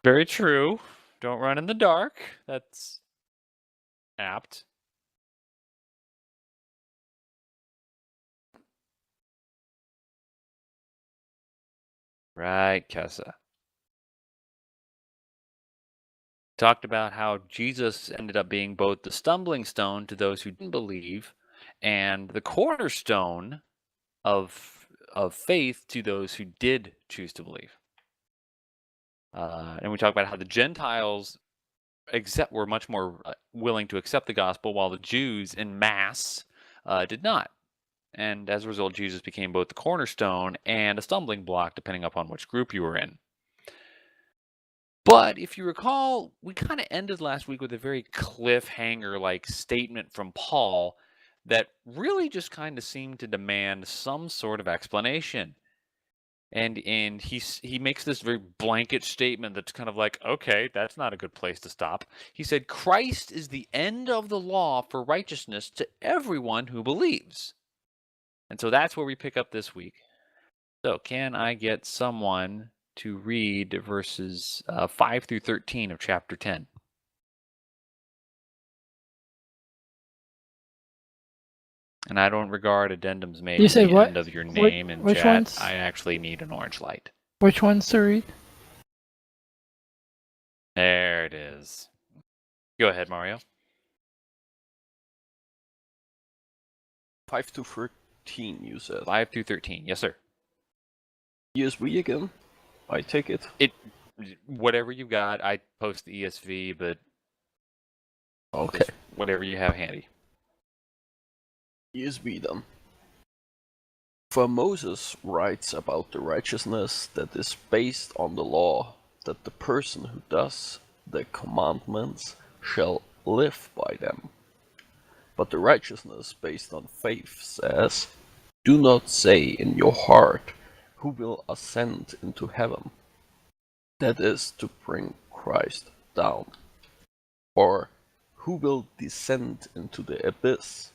Very true. Don't run in the dark. That's apt. Right, Kessa. Talked about how Jesus ended up being both the stumbling stone to those who didn't believe and the cornerstone of faith to those who did choose to believe. And we talk about how the Gentiles were much more willing to accept the gospel, while the Jews in mass did not. And as a result, Jesus became both the cornerstone and a stumbling block, depending upon which group you were in. But if you recall, we kind of ended last week with a very cliffhanger like statement from Paul that really just kind of seemed to demand some sort of explanation. And he makes this very blanket statement that's kind of like, okay, that's not a good place to stop. He said, Christ is the end of the law for righteousness to everyone who believes. And so that's where we pick up this week. So can I get someone to read verses 5 through 13 of chapter 10? And I don't regard addendums made You to say the what? end of your name in Which chat. ones? I actually need an orange light. Which ones to read? There it is. Go ahead, Mario. 5 to 13, you said. 5 through 13. Yes, sir. ESV again? I take it. Whatever you got. I post the ESV, but Okay. just whatever you have handy. ESV then. For Moses writes about the righteousness that is based on the law, that the person who does the commandments shall live by them. But the righteousness based on faith says, do not say in your heart, who will ascend into heaven? That is to bring Christ down. Or, who will descend into the abyss?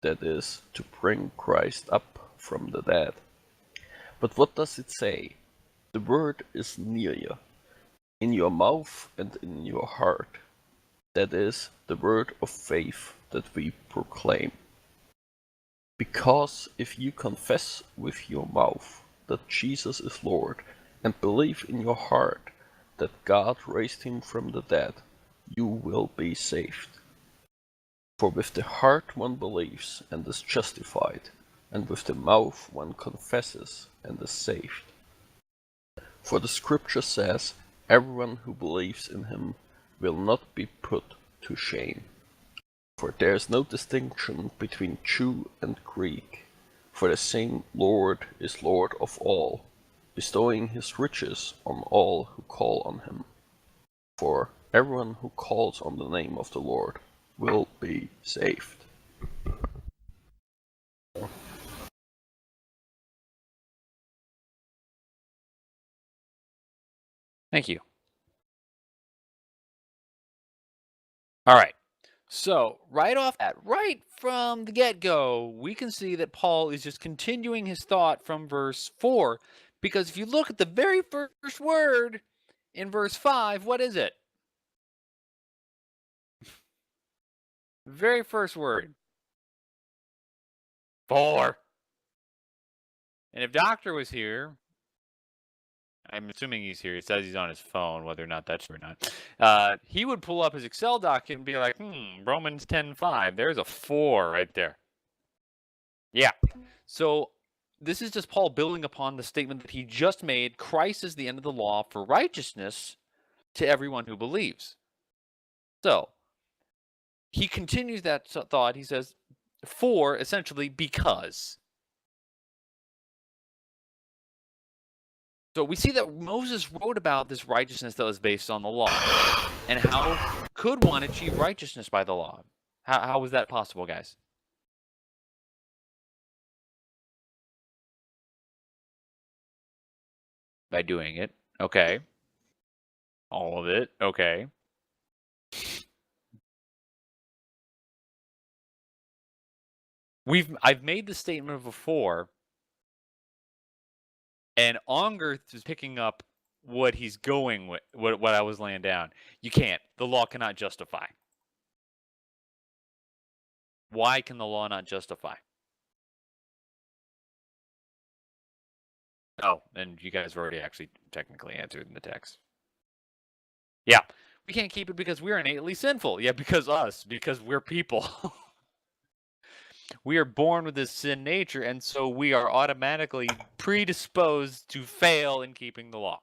That is to bring Christ up from the dead. But what does it say? The word is near you, in your mouth and in your heart. That is the word of faith that we proclaim. Because if you confess with your mouth that Jesus is Lord and believe in your heart that God raised him from the dead, you will be saved. For with the heart one believes and is justified, and with the mouth one confesses and is saved. For the scripture says, everyone who believes in him will not be put to shame. For there is no distinction between Jew and Greek, for the same Lord is Lord of all, bestowing his riches on all who call on him. For everyone who calls on the name of the Lord will be saved. Thank you. All right. So, right from the get-go, we can see that Paul is just continuing his thought from verse 4, because if you look at the very first word in verse 5, what is it? Very first word. 4. And if Doctor was here, I'm assuming he's here. It says he's on his phone, whether or not that's true or not. He would pull up his Excel document and be like, Romans 10:5. There's a 4 right there. Yeah. So this is just Paul building upon the statement that he just made. Christ is the end of the law for righteousness to everyone who believes. So he continues that thought. He says, for, essentially, because. So we see that Moses wrote about this righteousness that was based on the law. And how could one achieve righteousness by the law? How was that possible, guys? By doing it. Okay. All of it. Okay. I've made the statement before, and Ongerth is picking up what he's going with, what I was laying down. You can't. The law cannot justify. Why can the law not justify? Oh, and you guys have already actually technically answered in the text. Yeah, we can't keep it because we're innately sinful. Yeah, because we're people. We are born with this sin nature, and so we are automatically predisposed to fail in keeping the law.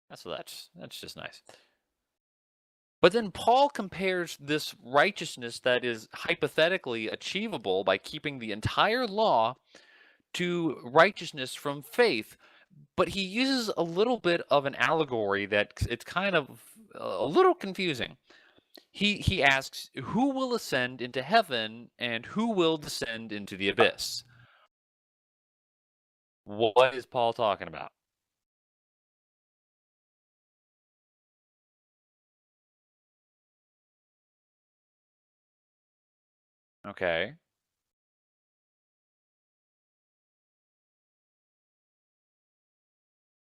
That's just nice. But then Paul compares this righteousness that is hypothetically achievable by keeping the entire law to righteousness from faith. But he uses a little bit of an allegory that it's kind of a little confusing. He asks, "Who will ascend into heaven and who will descend into the abyss?" What is Paul talking about? Okay.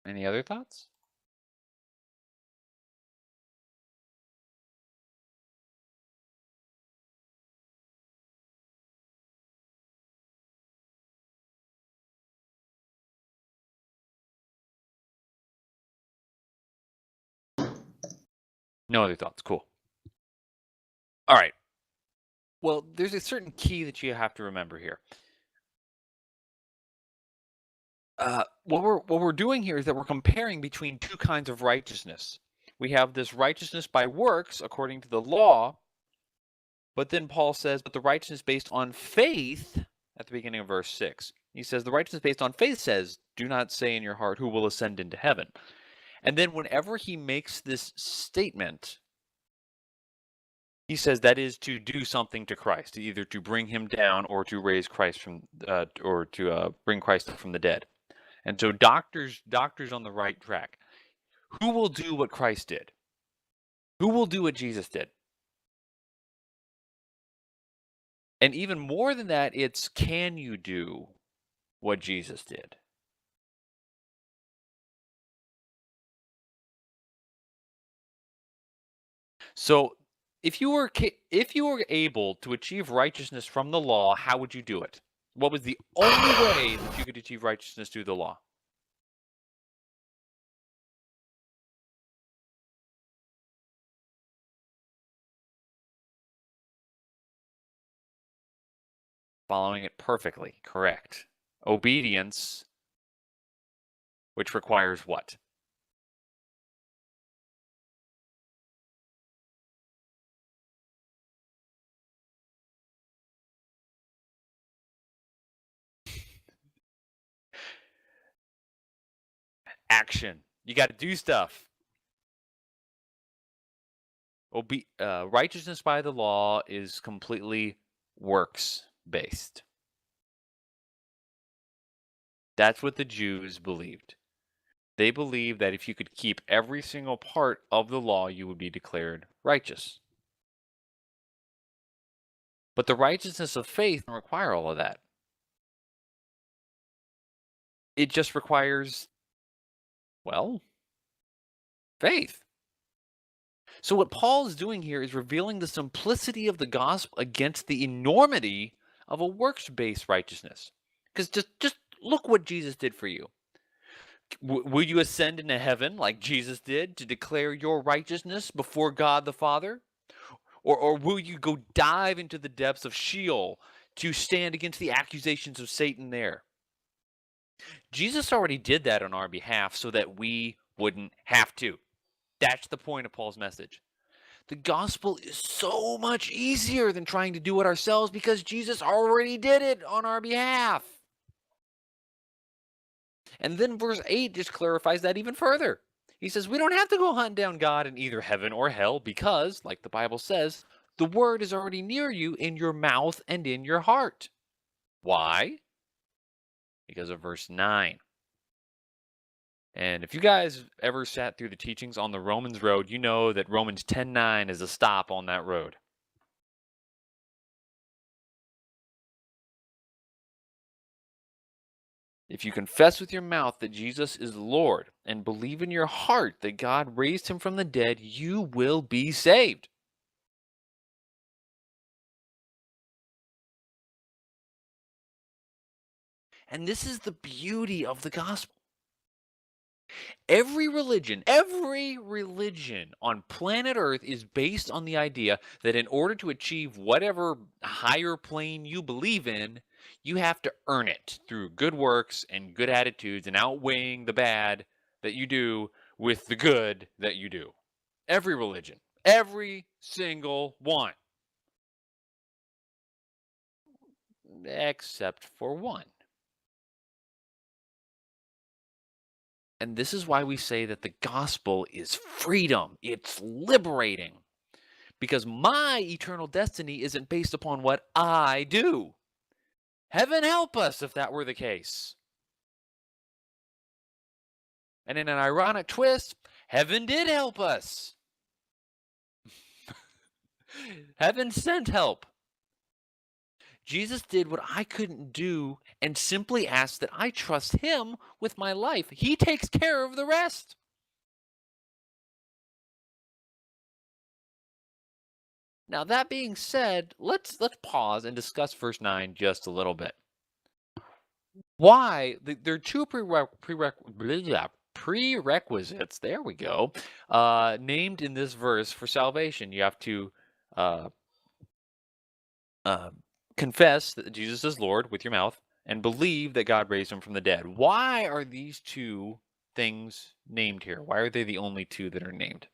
Any other thoughts? No other thoughts. Cool. All right. Well, there's a certain key that you have to remember here. What we're doing here is that we're comparing between two kinds of righteousness. We have this righteousness by works according to the law, but then Paul says, but the righteousness based on faith at the beginning of verse 6. He says, the righteousness based on faith says, do not say in your heart who will ascend into heaven. And then whenever he makes this statement, he says that is to do something to Christ, either to bring him down or to raise Christ from, or to bring Christ up from the dead. And so doctors on the right track. Who will do what Christ did? Who will do what Jesus did? And even more than that, it's can you do what Jesus did? So if you were able to achieve righteousness from the law, how would you do it? What was the only way that you could achieve righteousness through the law? Following it perfectly, correct. Obedience, which requires what? Action. You got to do stuff. Righteousness by the law is completely works based. That's what the Jews believed. They believed that if you could keep every single part of the law, you would be declared righteous. But the righteousness of faith doesn't require all of that. It just requires, well, faith. So what Paul is doing here is revealing the simplicity of the gospel against the enormity of a works-based righteousness. Because just look what Jesus did for you. Will you ascend into heaven like Jesus did to declare your righteousness before God the Father? Or will you go dive into the depths of Sheol to stand against the accusations of Satan there? Jesus already did that on our behalf so that we wouldn't have to. That's the point of Paul's message. The gospel is so much easier than trying to do it ourselves because Jesus already did it on our behalf. And then verse 8 just clarifies that even further. He says, we don't have to go hunt down God in either heaven or hell because, like the Bible says, the word is already near you in your mouth and in your heart. Why? Because of verse 9. And if you guys ever sat through the teachings on the Romans road, you know that Romans 10:9 is a stop on that road. If you confess with your mouth that Jesus is Lord and believe in your heart that God raised him from the dead, you will be saved. And this is the beauty of the gospel. Every religion on planet Earth is based on the idea that in order to achieve whatever higher plane you believe in, you have to earn it through good works and good attitudes and outweighing the bad that you do with the good that you do. Every religion, every single one, except for one. And this is why we say that the gospel is freedom. It's liberating. Because my eternal destiny isn't based upon what I do. Heaven help us if that were the case. And in an ironic twist, heaven did help us. Heaven sent help. Jesus did what I couldn't do and simply asked that I trust him with my life. He takes care of the rest. Now, that being said, let's pause and discuss verse 9 just a little bit. Why? There are two prerequisites, there we go, named in this verse for salvation. You have to uh, confess that Jesus is Lord with your mouth and believe that God raised him from the dead. Why are these two things named here? Why are they the only two that are named?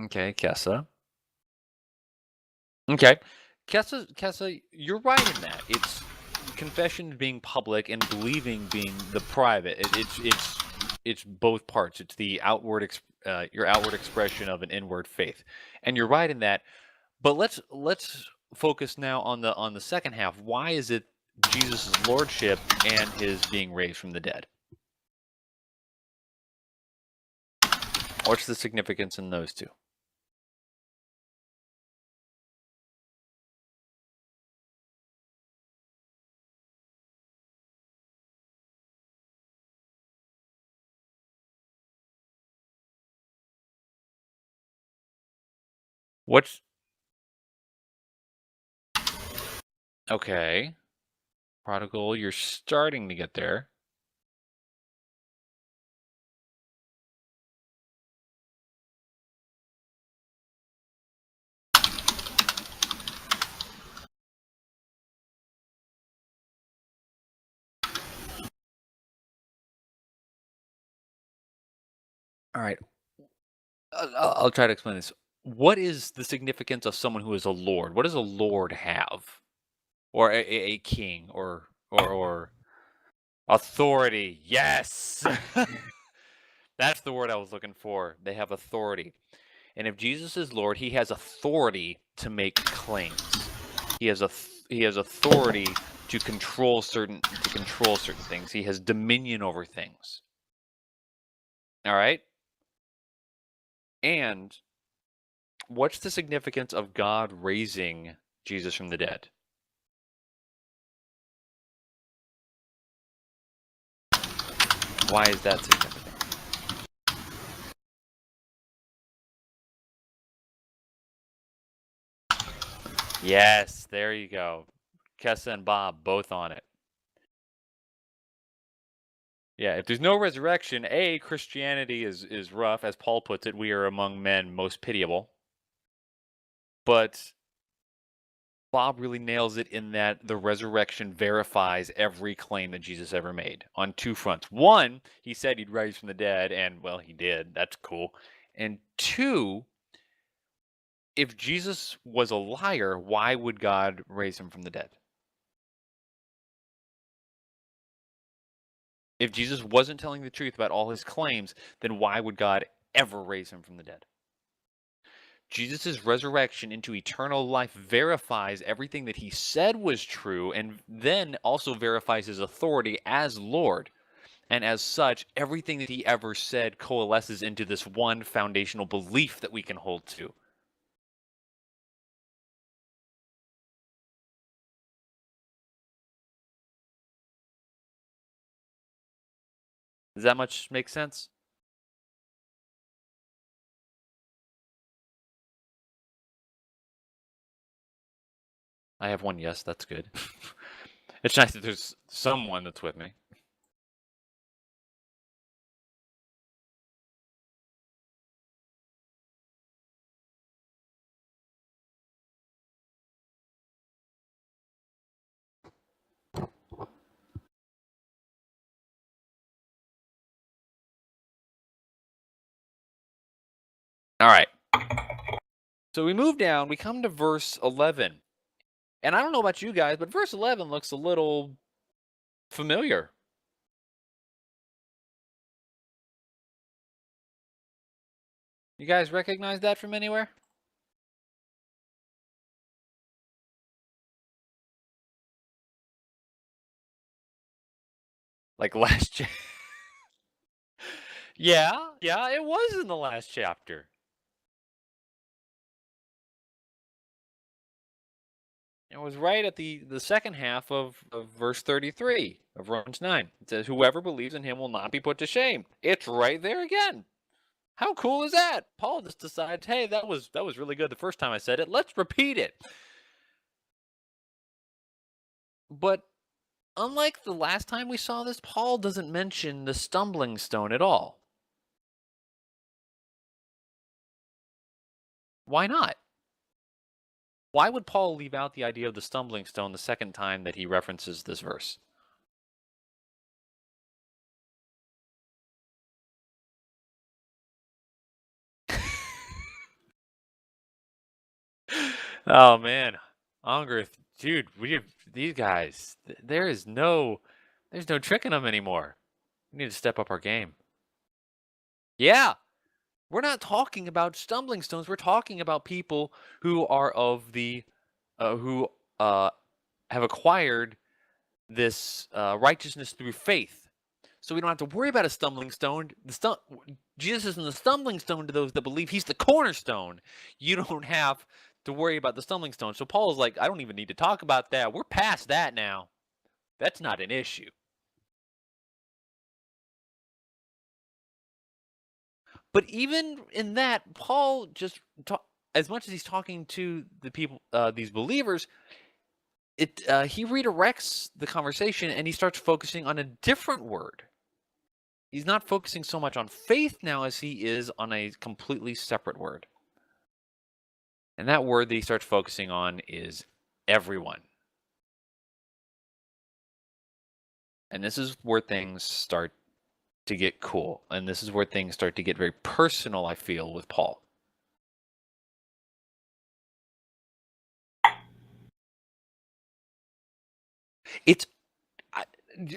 Okay, Kessa. Okay. Kessa, you're right in that. It's confession being public and believing being the private. It's both parts. It's the your outward expression of an inward faith, and you're right in that. But let's focus now on the second half. Why is it Jesus' lordship and his being raised from the dead? What's the significance in those two? What's okay? Prodigal, you're starting to get there. All right. I'll try to explain this. What is the significance of someone who is a lord? What does a lord have, or a king, or authority? Yes, that's the word I was looking for. They have authority, and if Jesus is Lord, he has authority to make claims. He has authority to control certain things. He has dominion over things. All right, and what's the significance of God raising Jesus from the dead? Why is that significant? Yes, there you go. Kessa and Bob both on it. Yeah, if there's no resurrection, Christianity is rough, as Paul puts it. We are among men most pitiable. But Bob really nails it in that the resurrection verifies every claim that Jesus ever made on two fronts. One, he said he'd rise from the dead, and well, he did. That's cool. And two, if Jesus was a liar, why would God raise him from the dead? If Jesus wasn't telling the truth about all his claims, then why would God ever raise him from the dead? Jesus' resurrection into eternal life verifies everything that he said was true and then also verifies his authority as Lord. And as such, everything that he ever said coalesces into this one foundational belief that we can hold to. Does that much make sense? I have one yes, that's good. It's nice that there's someone that's with me. All right. So we move down, we come to verse 11. And I don't know about you guys, but verse 11 looks a little familiar. You guys recognize that from anywhere? Like last Yeah, it was in the last chapter. It was right at the second half of verse 33 of Romans 9. It says, whoever believes in him will not be put to shame. It's right there again. How cool is that? Paul just decides, hey, that was really good the first time I said it. Let's repeat it. But unlike the last time we saw this, Paul doesn't mention the stumbling stone at all. Why not? Why would Paul leave out the idea of the stumbling stone the second time that he references this verse? Oh man, Ongrith, dude, we have these guys. There's no tricking them anymore. We need to step up our game. Yeah, we're not talking about stumbling stones. We're talking about people who are of the who have acquired this righteousness through faith. So we don't have to worry about a stumbling stone. Jesus isn't the stumbling stone to those that believe. He's the cornerstone. You don't have to worry about the stumbling stone. So Paul is like, I don't even need to talk about that. We're past that now. That's not an issue. But even in that, Paul as much as he's talking to the people, these believers, he redirects the conversation and he starts focusing on a different word. He's not focusing so much on faith now as he is on a completely separate word. And that word that he starts focusing on is everyone. And this is where things start to get cool. And this is where things start to get very personal, I feel, with Paul.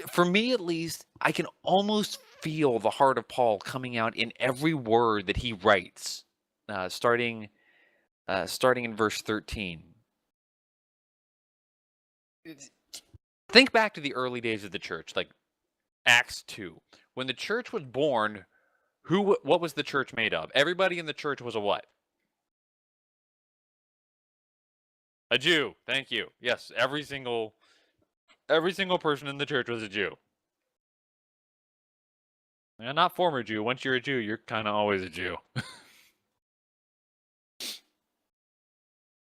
For me at least, I can almost feel the heart of Paul coming out in every word that he writes, starting in verse 13. Think back to the early days of the church, like Acts 2. When the church was born, what was the church made of? Everybody in the church was a what? A Jew. Thank you. Yes, every single person in the church was a Jew. And not former Jew. Once you're a Jew, you're kind of always a Jew.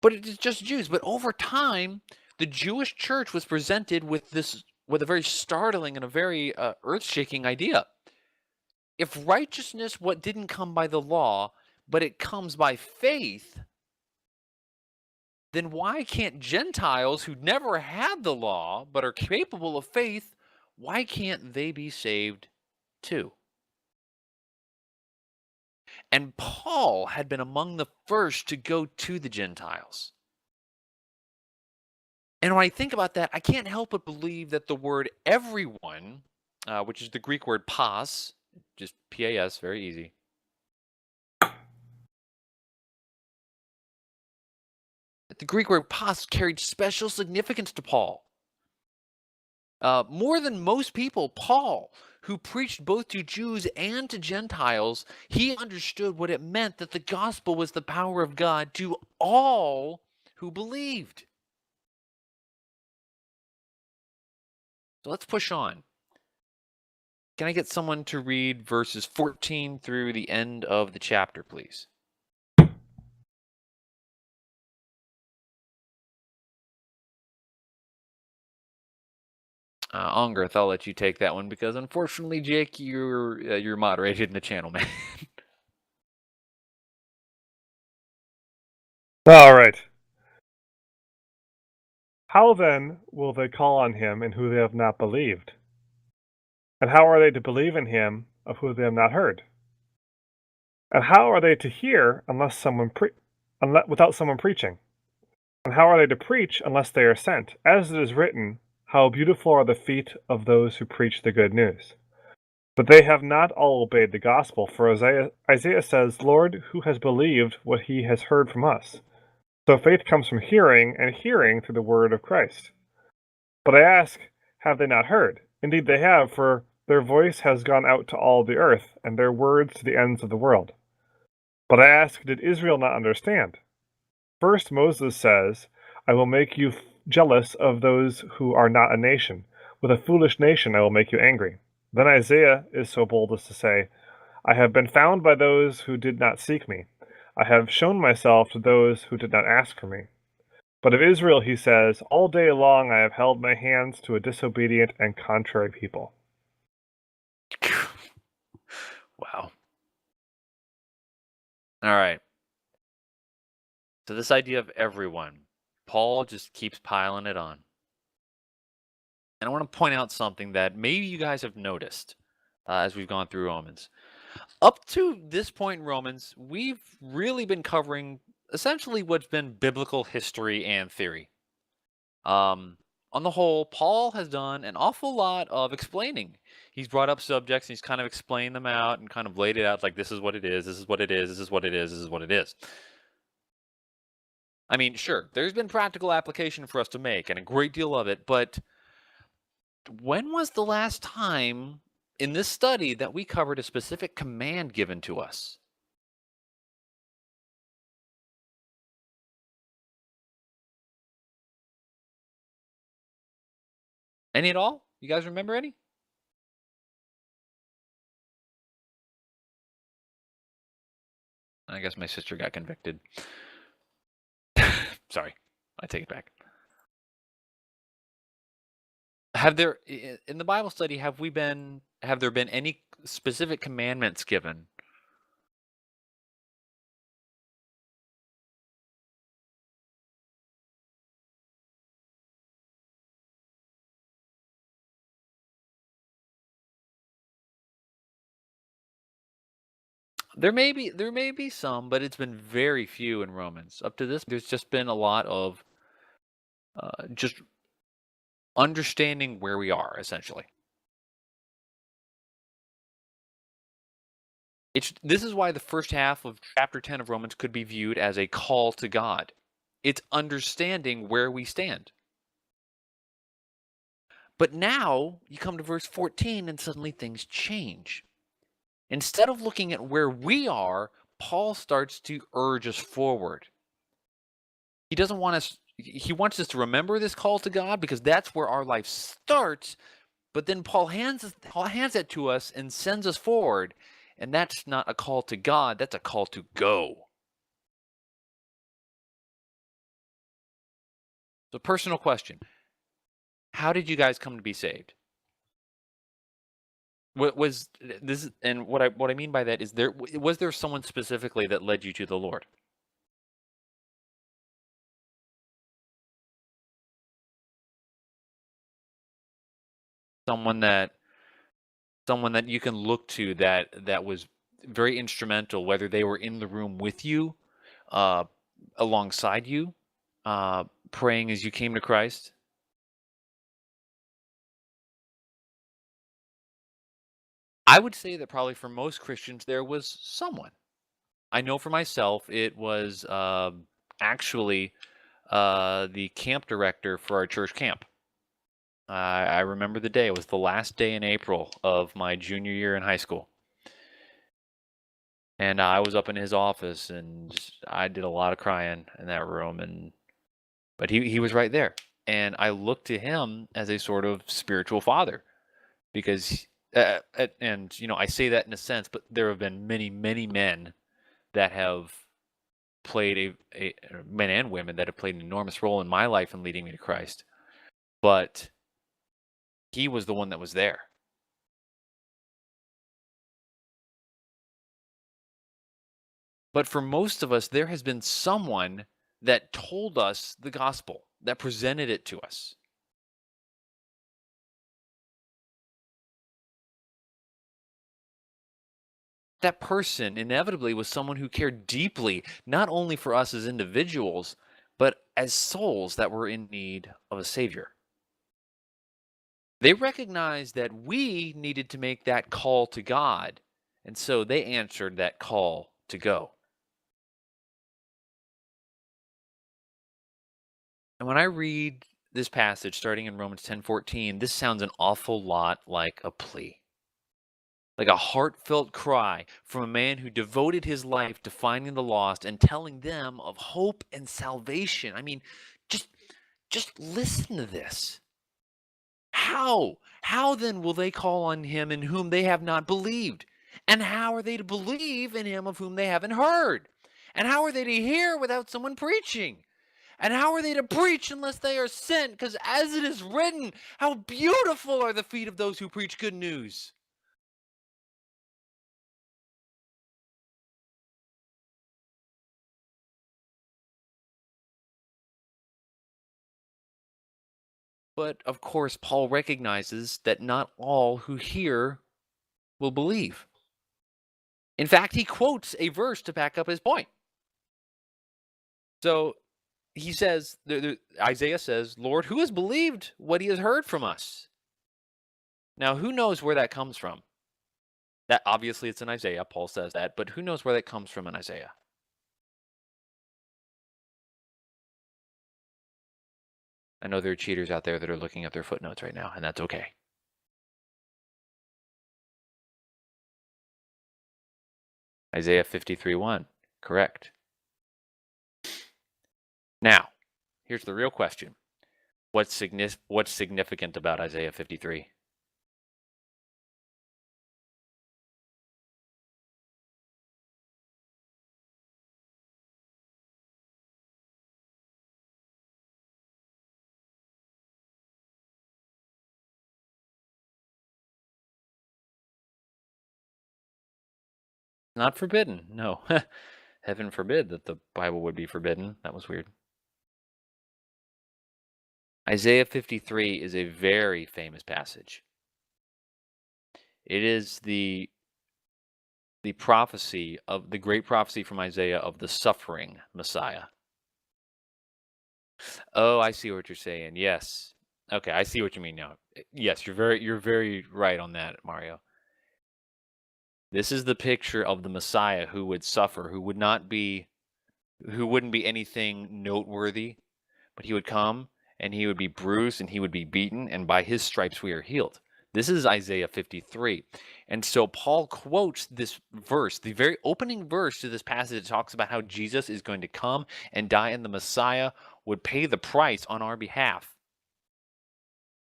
But it's just Jews. But over time, the Jewish church was presented with a very startling and a very earth-shaking idea. If righteousness didn't come by the law, but it comes by faith, then why can't Gentiles who never had the law but are capable of faith, why can't they be saved too? And Paul had been among the first to go to the Gentiles. And when I think about that, I can't help but believe that the word everyone, which is the Greek word pas, just P-A-S, very easy. The Greek word pas carried special significance to Paul. More than most people, Paul, who preached both to Jews and to Gentiles. He understood what it meant that the gospel was the power of God to all who believed. So let's push on. Can I get someone to read verses 14 through the end of the chapter, please? Ongarth, I'll let you take that one because unfortunately, Jake, you're moderated in the channel, man. All right. How then will they call on him in whom they have not believed? And how are they to believe in him of whom they have not heard? And how are they to hear without someone preaching? And how are they to preach unless they are sent? As it is written, how beautiful are the feet of those who preach the good news. But they have not all obeyed the gospel, for Isaiah says, Lord, who has believed what he has heard from us? So faith comes from hearing, and hearing through the word of Christ. But I ask, have they not heard? Indeed they have, for their voice has gone out to all the earth, and their words to the ends of the world. But I ask, did Israel not understand? First Moses says, I will make you jealous of those who are not a nation. With a foolish nation I will make you angry. Then Isaiah is so bold as to say, I have been found by those who did not seek me. I have shown myself to those who did not ask for me. But of Israel he says, all day long I have held my hands to a disobedient and contrary people. Wow. All right. So this idea of everyone, Paul just keeps piling it on. And I want to point out something that maybe you guys have noticed as we've gone through Romans. Up to this point in Romans, we've really been covering essentially what's been biblical history and theory. On the whole, Paul has done an awful lot of explaining. He's brought up subjects and he's kind of explained them out and kind of laid it out like this is what it is, this is what it is, this is what it is, this is what it is. I mean, sure, there's been practical application for us to make and a great deal of it, but when was the last time in this study that we covered a specific command given to us? Any at all? You guys remember any? I guess my sister got convicted. Sorry, I take it back. Have there in the Bible study have there been any specific commandments given? There may be some, but it's been very few in Romans. Up to this, there's just been a lot of just understanding where we are, essentially. This is why the first half of chapter 10 of Romans could be viewed as a call to God. It's understanding where we stand. But now you come to verse 14 and suddenly things change. Instead of looking at where we are, Paul starts to urge us forward. He doesn't want us, he wants us to remember this call to God because that's where our life starts. But then Paul hands it to us and sends us forward. And that's not a call to God, that's a call to go. So, personal question. How did you guys come to be saved? What was this? And what I mean by that is was there someone specifically that led you to the Lord? Someone that you can look to that was very instrumental, whether they were in the room with you, alongside you, praying as you came to Christ. I would say that probably for most Christians there was someone. I know for myself it was actually the camp director for our church camp. I remember the day. It was the last day in April of my junior year in high school. And I was up in his office, and I did a lot of crying in that room. But he was right there, and I looked to him as a sort of spiritual father because, and I say that in a sense, but there have been many, many men that have played men and women that have played an enormous role in my life in leading me to Christ. But he was the one that was there. But for most of us, there has been someone that told us the gospel, that presented it to us. That person inevitably was someone who cared deeply, not only for us as individuals, but as souls that were in need of a savior. They recognized that we needed to make that call to God, and so they answered that call to go. And when I read this passage starting in Romans 10:14, this sounds an awful lot like a plea. Like a heartfelt cry from a man who devoted his life to finding the lost and telling them of hope and salvation. I mean, just just listen to this. How then will they call on him in whom they have not believed? And how are they to believe in him of whom they haven't heard? And how are they to hear without someone preaching? And how are they to preach unless they are sent? Because as it is written, how beautiful are the feet of those who preach good news. But of course, Paul recognizes that not all who hear will believe. In fact, he quotes a verse to back up his point. So he says, Isaiah says, Lord, who has believed what he has heard from us? Now, who knows where that comes from? That obviously it's in Isaiah. Paul says that, but who knows where that comes from in Isaiah? I know there are cheaters out there that are looking at their footnotes right now, and that's okay. Isaiah 53:1, correct. Now, here's the real question. What's significant about Isaiah 53? Not forbidden, no. Heaven forbid that the Bible would be forbidden. That was weird. Isaiah 53 is a very famous passage. It is the prophecy of the great prophecy from Isaiah of the suffering Messiah. Oh, I see what you're saying. Yes. Okay, I see what you mean now. Yes, you're very right on that, Mario. This is the picture of the Messiah who would suffer, who wouldn't be anything noteworthy, but he would come and he would be bruised and he would be beaten, and by his stripes we are healed. This is Isaiah 53. And so Paul quotes this verse, the very opening verse to this passage. It talks about how Jesus is going to come and die, and the Messiah would pay the price on our behalf.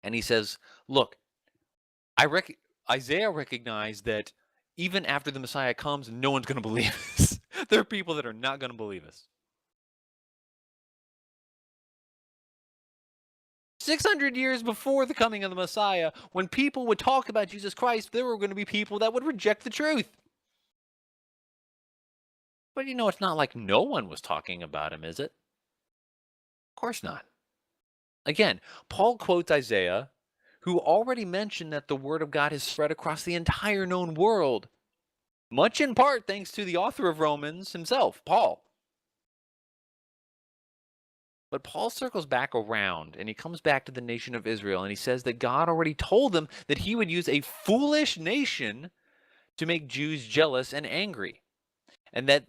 And he says, look, Isaiah recognized that even after the Messiah comes, no one's going to believe us. There are people that are not going to believe us. 600 years before the coming of the Messiah, when people would talk about Jesus Christ, there were going to be people that would reject the truth. But it's not like no one was talking about him, is it? Of course not. Again, Paul quotes Isaiah, who already mentioned that the word of God has spread across the entire known world, much in part thanks to the author of Romans himself, Paul. But Paul circles back around and he comes back to the nation of Israel, and he says that God already told them that he would use a foolish nation to make Jews jealous and angry, and that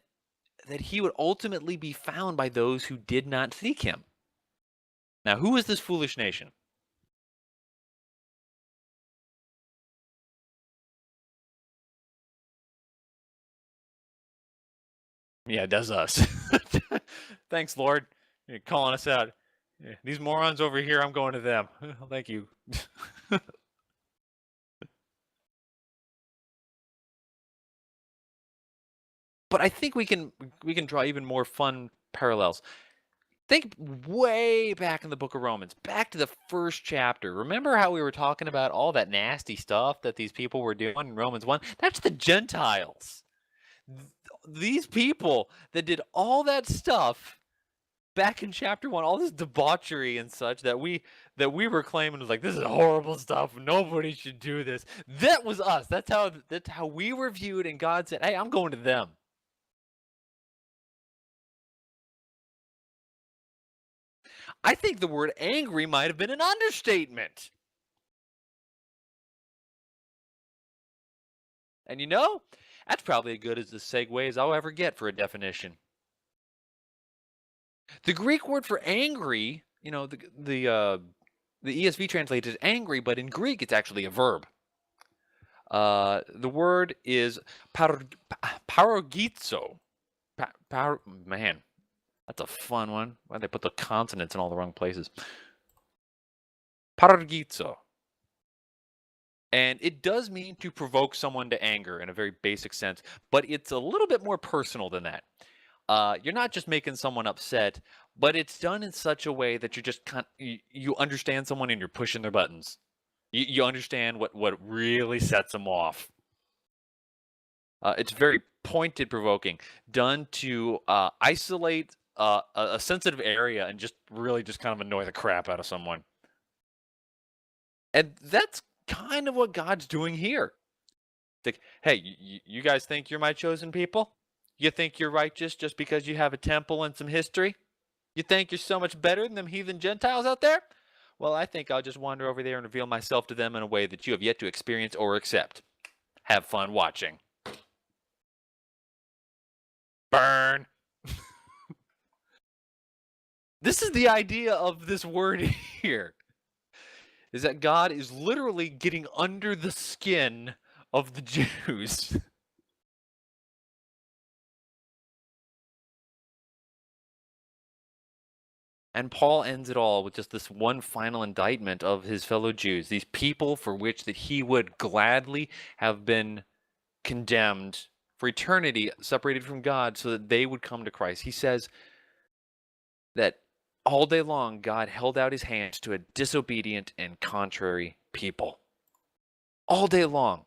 he would ultimately be found by those who did not seek him. Now, who is this foolish nation? Yeah, that's us. Thanks, Lord. You're calling us out. Yeah, these morons over here, I'm going to them. Thank you. But I think we can draw even more fun parallels. Think way back in the book of Romans, back to the first chapter. Remember how we were talking about all that nasty stuff that these people were doing in Romans 1? That's the Gentiles. These people that did all that stuff back in chapter 1, all this debauchery and such that we were claiming was like, this is horrible stuff. Nobody should do this. That was us. That's how we were viewed, and God said, "Hey, I'm going to them." I think the word angry might have been an understatement. And that's probably as good as the segue as I'll ever get for a definition. The Greek word for angry, the ESV translates as angry, but in Greek it's actually a verb. The word is parogizo. Man, that's a fun one. Why they put the consonants in all the wrong places? Parogizo. And it does mean to provoke someone to anger in a very basic sense, but it's a little bit more personal than that. You're not just making someone upset, but it's done in such a way that you're just you understand someone and you're pushing their buttons. You understand what really sets them off. It's very pointed provoking, done to isolate a sensitive area and just really just kind of annoy the crap out of someone. And that's kind of what God's doing here. Like, hey, you guys think you're my chosen people? You think you're righteous just because you have a temple and some history? You think you're so much better than them heathen Gentiles out there? Well, I think I'll just wander over there and reveal myself to them in a way that you have yet to experience or accept. Have fun watching. Burn. This is the idea of this word here. Is that God is literally getting under the skin of the Jews. And Paul ends it all with just this one final indictment of his fellow Jews, these people for which that he would gladly have been condemned for eternity, separated from God, so that they would come to Christ. He says that all day long, God held out his hands to a disobedient and contrary people. All day long.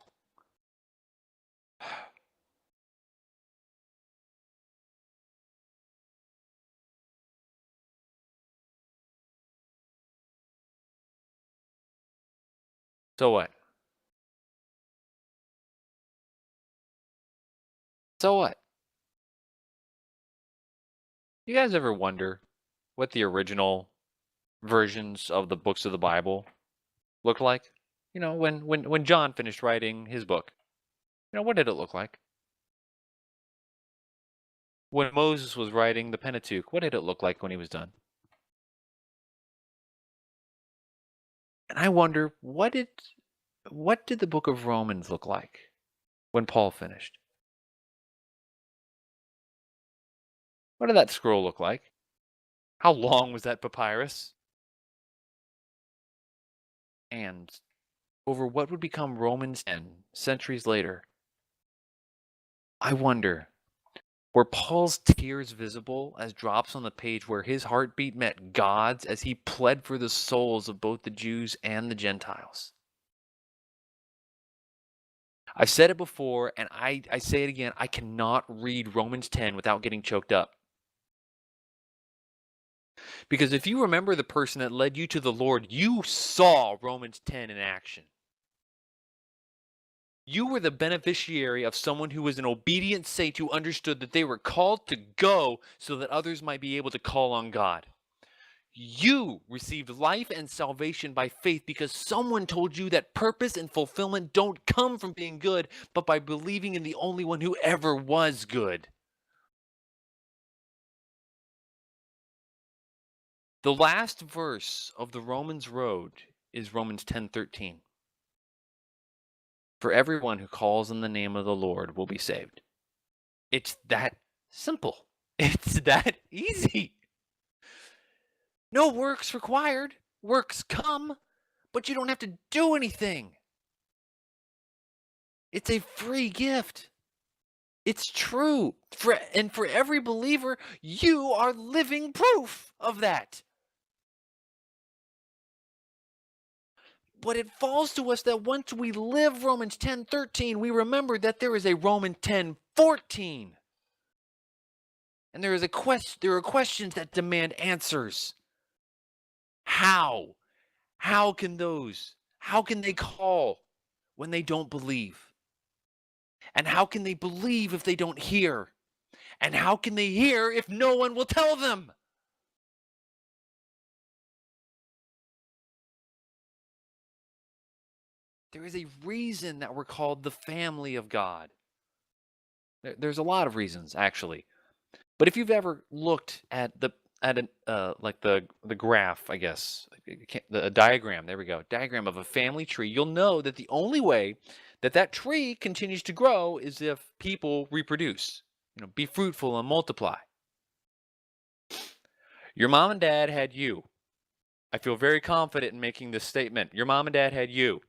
So what? So what? You guys ever wonder what the original versions of the books of the Bible looked like? When John finished writing his book, what did it look like? When Moses was writing the Pentateuch, what did it look like when he was done? And I wonder, what did the book of Romans look like when Paul finished? What did that scroll look like? How long was that papyrus? And over what would become Romans 10 centuries later, I wonder, were Paul's tears visible as drops on the page where his heartbeat met God's as he pled for the souls of both the Jews and the Gentiles? I've said it before, and I say it again. I cannot read Romans 10 without getting choked up. Because if you remember the person that led you to the Lord, you saw Romans 10 in action. You were the beneficiary of someone who was an obedient saint who understood that they were called to go so that others might be able to call on God. You received life and salvation by faith because someone told you that purpose and fulfillment don't come from being good, but by believing in the only one who ever was good. The last verse of the Romans road is Romans 10:13. For everyone who calls on the name of the Lord will be saved. It's that Simple. It's that easy. No works required. Works come, but you don't have to do anything. It's a free gift. It's true. For every believer, you are living proof of that. But it falls to us that once we live Romans 10:13, we remember that there is a Romans 10:14. And there are questions that demand answers. How? How can they call when they don't believe? And how can they believe if they don't hear? And how can they hear if no one will tell them? There is a reason that we're called the family of God. There's a lot of reasons, actually. But if you've ever looked at the graph, I guess, the diagram, there we go, diagram of a family tree, you'll know that the only way that tree continues to grow is if people reproduce, be fruitful and multiply. Your mom and dad had you. I feel very confident in making this statement. Your mom and dad had you.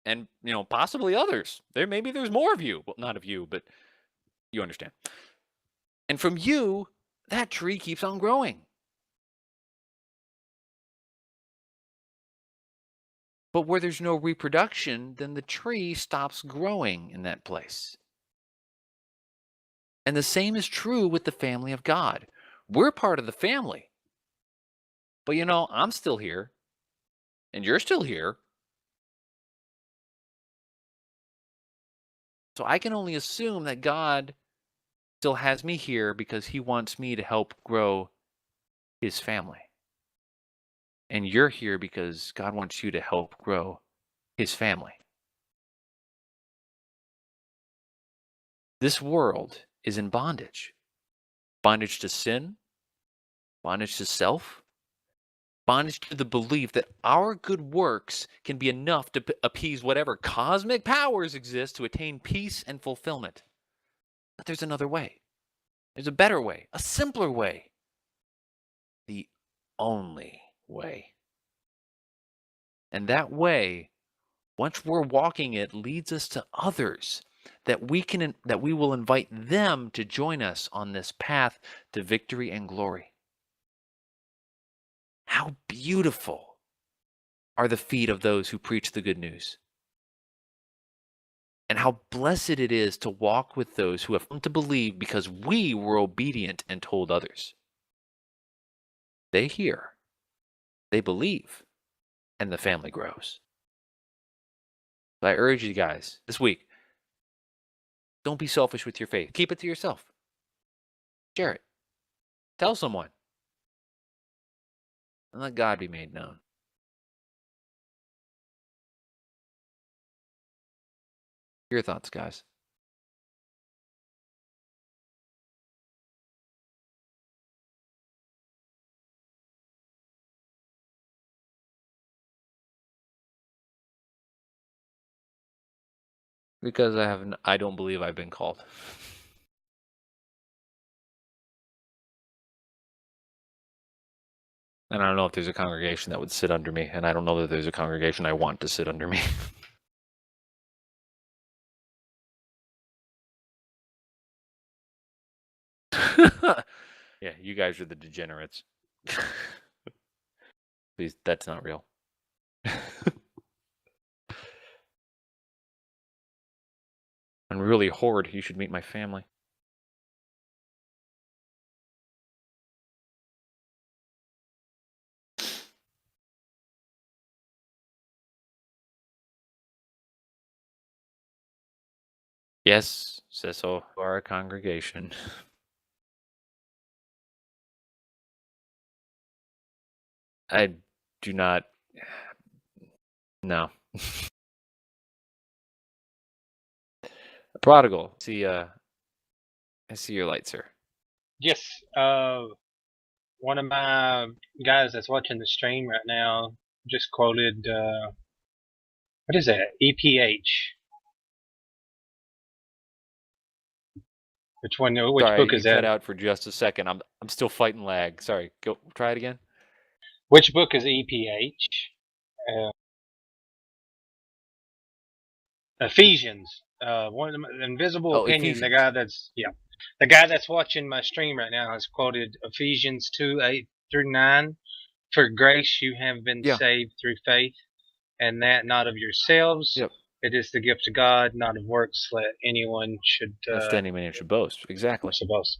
And, possibly others. Maybe there's more of you. Well, not of you, but you understand. And from you, that tree keeps on growing. But where there's no reproduction, then the tree stops growing in that place. And the same is true with the family of God. We're part of the family. But I'm still here. And you're still here. So I can only assume that God still has me here because he wants me to help grow his family. And you're here because God wants you to help grow his family. This world is in bondage. Bondage to sin, bondage to self, bondage to the belief that our good works can be enough to appease whatever cosmic powers exist to attain peace and fulfillment. But there's another way. There's a better way, a simpler way. The only way. And that way, once we're walking it, leads us to others that we will invite them to join us on this path to victory and glory. How beautiful are the feet of those who preach the good news. And how blessed it is to walk with those who have come to believe because we were obedient and told others. They hear, they believe, and the family grows. So I urge you guys this week, don't be selfish with your faith. Keep it to yourself. Share it. Tell someone. And let God be made known. Your thoughts, guys. Because I don't believe I've been called. And I don't know if there's a congregation that would sit under me, and I don't know that there's a congregation I want to sit under me. Yeah, you guys are the degenerates. Please, that's not real. Unruly horde, you should meet my family. Yes, says so our congregation. I do not. No. Prodigal. I see your light, sir. Yes, one of my guys that's watching the stream right now just quoted, what is that? EPH. Which one? Which Sorry, book you is cut that? out for just a second. I'm still fighting lag. Sorry. Go try it again. Which book is EPH? Ephesians. One of the Invisible Oh, Opinion. Ephesians. The guy that's watching my stream right now has quoted Ephesians 2:8-9. For grace you have been Yeah. saved through faith, and that not of yourselves. Yep. It is the gift of God, not of works, let anyone should Lest any man should boast. Exactly. suppose.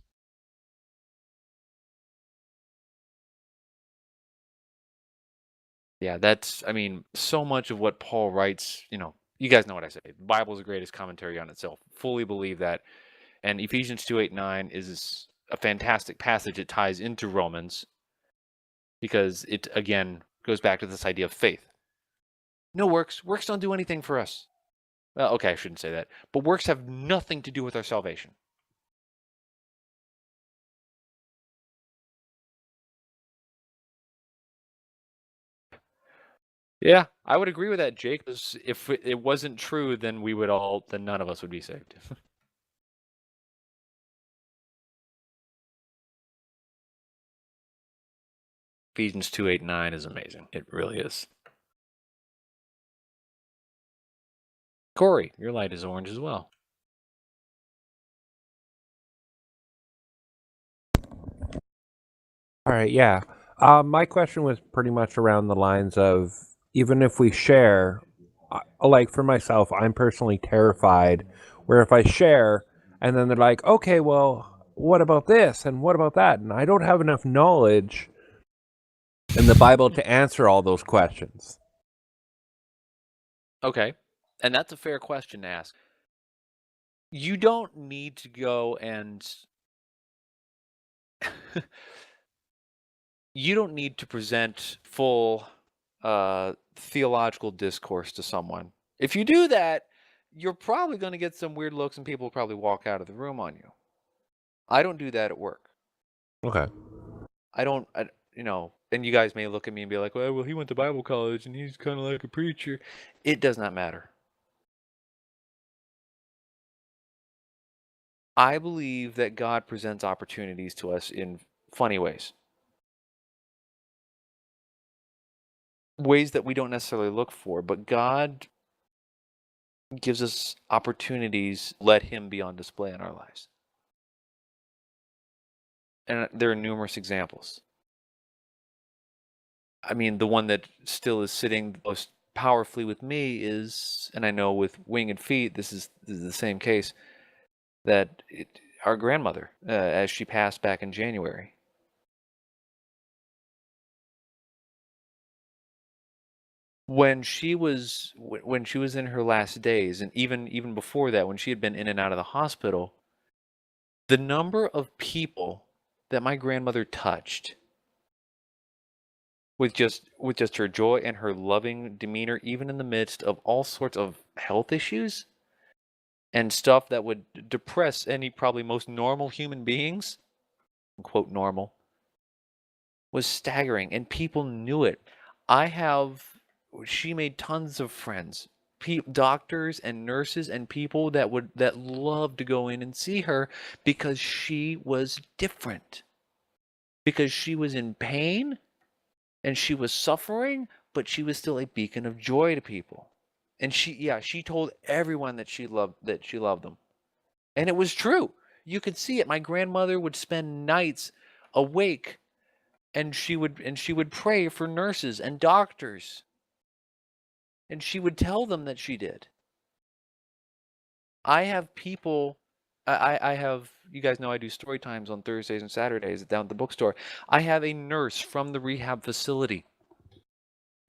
Yeah, that's, I mean, so much of what Paul writes, you guys know what I say. The Bible is the greatest commentary on itself. Fully believe that. And Ephesians 2:8-9 is a fantastic passage. It ties into Romans because it, again, goes back to this idea of faith. No works. Works don't do anything for us. Well, okay, I shouldn't say that. But works have nothing to do with our salvation. Yeah, I would agree with that, Jake. 'Cause if it wasn't true, then then none of us would be saved. Ephesians 2:8-9 is amazing. It really is. Corey, your light is orange as well. All right, yeah. My question was pretty much around the lines of even if we share, like for myself, I'm personally terrified where if I share and then they're like, okay, well, what about this and what about that? And I don't have enough knowledge in the Bible to answer all those questions. Okay. And that's a fair question to ask. You don't need to go and you don't need to present full theological discourse to someone. If you do that, you're probably going to get some weird looks and people will probably walk out of the room on you. I don't do that at work. Okay. And you guys may look at me and be like, well, he went to Bible college and he's kind of like a preacher. It does not matter. I believe that God presents opportunities to us in funny ways. Ways that we don't necessarily look for, but God gives us opportunities, let him be on display in our lives. And there are numerous examples. I mean, the one that still is sitting most powerfully with me is, and I know with Winged Feet, this is the same case, that our grandmother, as she passed back in January. When she was in her last days, and even before that, when she had been in and out of the hospital, the number of people that my grandmother touched with just her joy and her loving demeanor, even in the midst of all sorts of health issues and stuff that would depress any probably most normal human beings, quote normal, was staggering, and people knew it. She made tons of friends, doctors and nurses and people that loved to go in and see her because she was different, because she was in pain and she was suffering, but she was still a beacon of joy to people. And she told everyone that she loved them. And it was true. You could see it. My grandmother would spend nights awake and she would pray for nurses and doctors. And she would tell them that she did. I have people, I have, you guys know I do story times on Thursdays and Saturdays down at the bookstore. I have a nurse from the rehab facility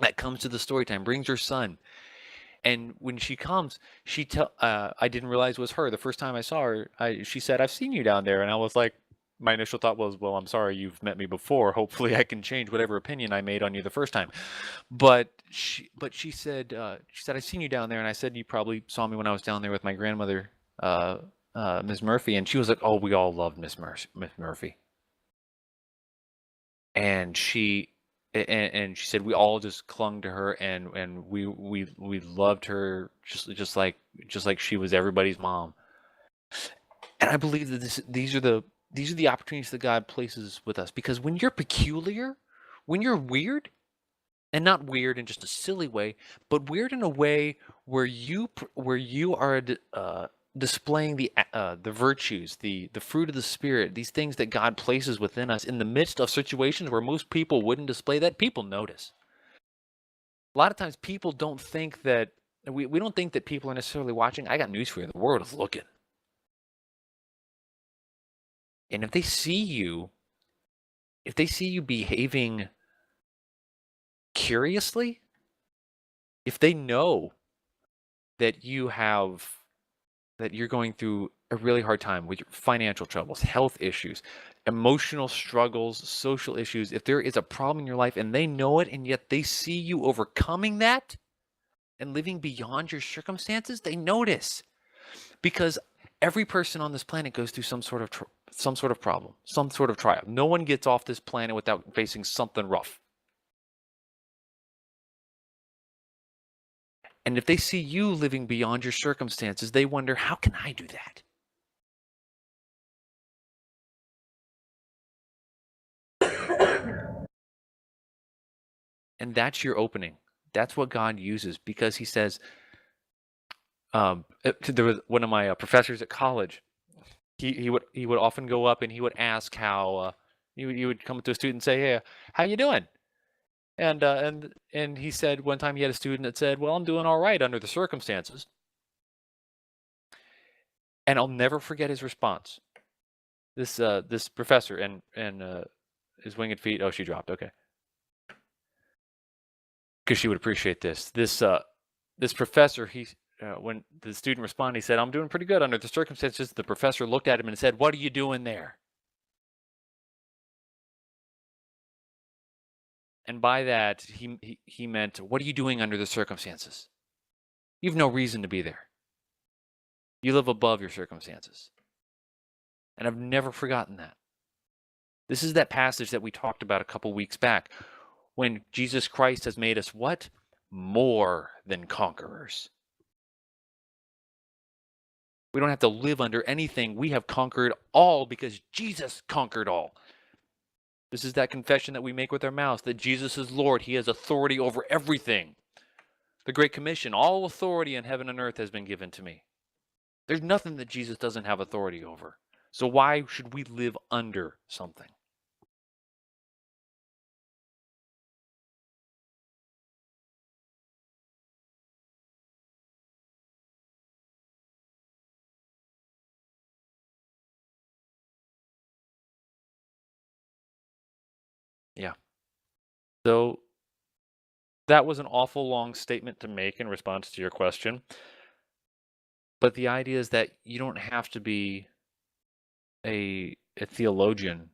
that comes to the story time, brings her son. And when she comes, I didn't realize it was her. The first time I saw her, she said, "I've seen you down there." And I was like, my initial thought was, well, I'm sorry, you've met me before. Hopefully I can change whatever opinion I made on you the first time. But she said, "I've seen you down there." And I said, "You probably saw me when I was down there with my grandmother, Miss Murphy." And she was like, "Oh, we all loved Miss Murphy." And she said we all just clung to her and we loved her just like she was everybody's mom. And I believe that these are the opportunities that God places with us, because when you're peculiar, when you're weird, and not weird in just a silly way, but weird in a way where you are displaying the virtues, the fruit of the Spirit, these things that God places within us in the midst of situations where most people wouldn't display that, people notice. A lot of times people don't think that we don't think that people are necessarily watching. I got news for you. The world is looking. And if they see you behaving curiously, if they know that you're going through a really hard time with your financial troubles, health issues, emotional struggles, social issues, if there is a problem in your life and they know it and yet they see you overcoming that and living beyond your circumstances, they notice. Because every person on this planet goes through some sort of problem, some sort of trial. No one gets off this planet without facing something rough. And if they see you living beyond your circumstances, they wonder, how can I do that? And that's your opening. That's what God uses, because he says, there was one of my professors at college. He would often go up and he would ask how he would come to a student and say, "Hey, how you doing?" And he said one time he had a student that said, "Well, I'm doing all right under the circumstances." And I'll never forget his response. This professor and his winged feet. Oh, she dropped. Okay, because she would appreciate this. This professor, when the student responded, he said, "I'm doing pretty good under the circumstances." The professor looked at him and said, "What are you doing there?" And by that, he meant, what are you doing under the circumstances? You have no reason to be there. You live above your circumstances. And I've never forgotten that. This is that passage that we talked about a couple weeks back, when Jesus Christ has made us what? More than conquerors. We don't have to live under anything. We have conquered all because Jesus conquered all. This is that confession that we make with our mouths, that Jesus is Lord. He has authority over everything. The Great Commission, all authority in heaven and earth has been given to me. There's nothing that Jesus doesn't have authority over. So why should we live under something? Yeah. So that was an awful long statement to make in response to your question. But the idea is that you don't have to be a theologian.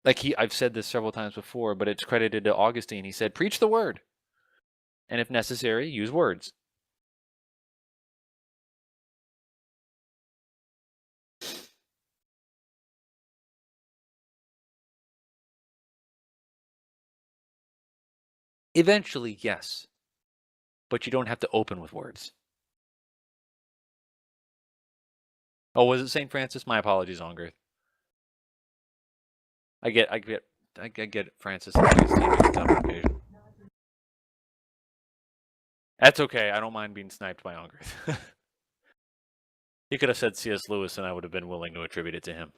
I've said this several times before, but it's credited to Augustine. He said, preach the word. And if necessary, use words. Eventually, yes. But you don't have to open with words. Oh, was it St. Francis? My apologies, Ongrith. I get it, Francis and Augustine on the top of occasion. That's okay. I don't mind being sniped by Ongrith. He could have said C.S. Lewis, and I would have been willing to attribute it to him.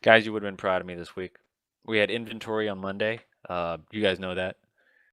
Guys, you would have been proud of me this week. We had inventory on Monday. You guys know that.